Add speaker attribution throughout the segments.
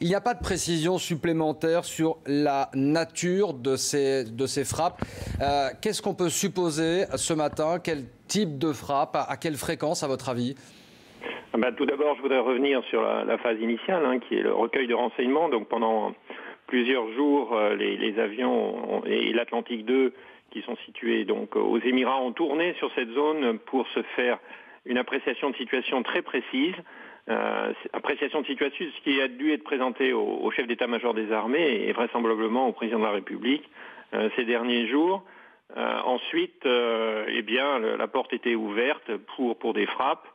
Speaker 1: Il n'y a pas de précision supplémentaire sur la nature de ces frappes. Qu'est-ce qu'on peut supposer ce matin? Quel type de frappe? À quelle fréquence, à votre avis?
Speaker 2: Tout d'abord, je voudrais revenir sur la phase initiale, qui est le recueil de renseignements. Donc pendant plusieurs jours, les avions et l'Atlantique 2, qui sont situés donc aux Émirats, ont tourné sur cette zone pour se faire une appréciation de situation très précise. Appréciation de situation, ce qui a dû être présenté au chef d'état-major des armées et vraisemblablement au président de la République ces derniers jours. Ensuite, la porte était ouverte pour des frappes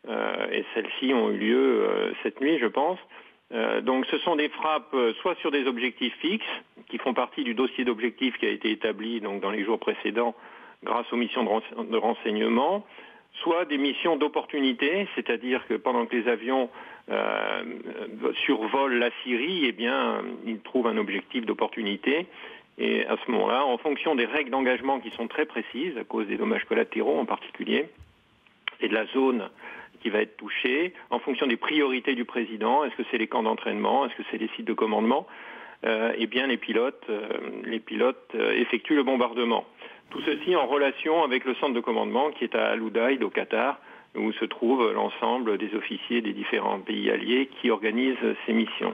Speaker 2: et celles-ci ont eu lieu cette nuit, je pense. Donc ce sont des frappes soit sur des objectifs fixes qui font partie du dossier d'objectifs qui a été établi donc, dans les jours précédents grâce aux missions de renseignement, soit des missions d'opportunité, c'est-à-dire que pendant que les avions survolent la Syrie, ils trouvent un objectif d'opportunité. Et à ce moment-là, en fonction des règles d'engagement qui sont très précises, à cause des dommages collatéraux en particulier, et de la zone qui va être touchée, en fonction des priorités du président, est-ce que c'est les camps d'entraînement, est-ce que c'est les sites de commandement, les pilotes effectuent le bombardement. Tout ceci en relation avec le centre de commandement qui est à Al-Udaid au Qatar, où se trouve l'ensemble des officiers des différents pays alliés qui organisent ces missions.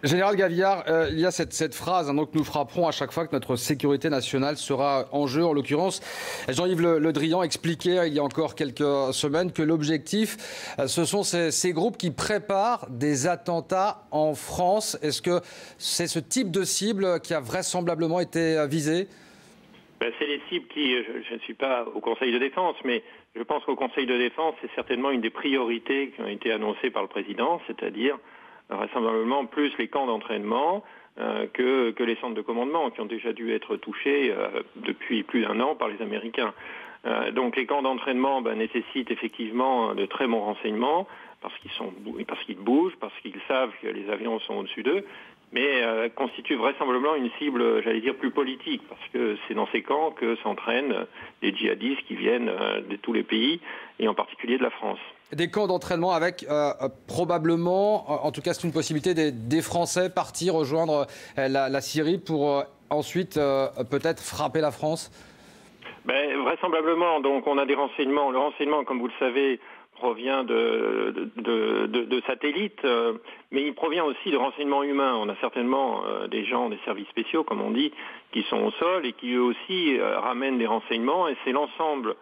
Speaker 1: Général Gavillard, il y a cette phrase donc nous frapperons à chaque fois que notre sécurité nationale sera en jeu. En l'occurrence, Jean-Yves Le Drian expliquait il y a encore quelques semaines que l'objectif, ce sont ces groupes qui préparent des attentats en France. Est-ce que c'est ce type de cible qui a vraisemblablement été visé?
Speaker 2: C'est les cibles qui, je ne suis pas au Conseil de défense, mais je pense qu'au Conseil de défense, c'est certainement une des priorités qui ont été annoncées par le président, c'est-à-dire vraisemblablement plus les camps d'entraînement que les centres de commandement qui ont déjà dû être touchés depuis plus d'1 an par les Américains. Donc les camps d'entraînement nécessitent effectivement de très bons renseignements parce qu'ils bougent, parce qu'ils savent que les avions sont au-dessus d'eux, mais constituent vraisemblablement une cible, j'allais dire, plus politique, parce que c'est dans ces camps que s'entraînent des djihadistes qui viennent de tous les pays, et en particulier de la France.
Speaker 1: Des camps d'entraînement avec probablement, en tout cas c'est une possibilité, des Français partir rejoindre la Syrie pour ensuite peut-être frapper la France?
Speaker 2: Vraisemblablement, donc on a des renseignements. Le renseignement, comme vous le savez, provient de satellites, mais il provient aussi de renseignements humains. On a certainement des gens des services spéciaux, comme on dit, qui sont au sol et qui eux aussi ramènent des renseignements, et c'est l'ensemble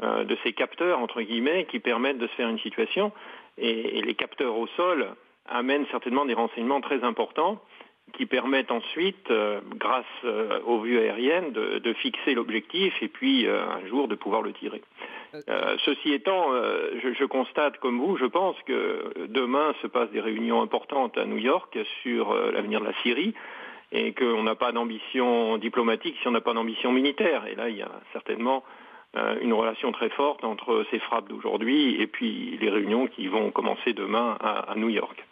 Speaker 2: de ces capteurs, entre guillemets, qui permettent de se faire une situation. Et les capteurs au sol amènent certainement des renseignements très importants qui permettent ensuite, grâce aux vues aériennes, de fixer l'objectif et puis un jour de pouvoir le tirer. Ceci étant, je constate comme vous, je pense que demain se passent des réunions importantes à New York sur l'avenir de la Syrie et qu'on n'a pas d'ambition diplomatique si on n'a pas d'ambition militaire. Et là, il y a certainement une relation très forte entre ces frappes d'aujourd'hui et puis les réunions qui vont commencer demain à New York.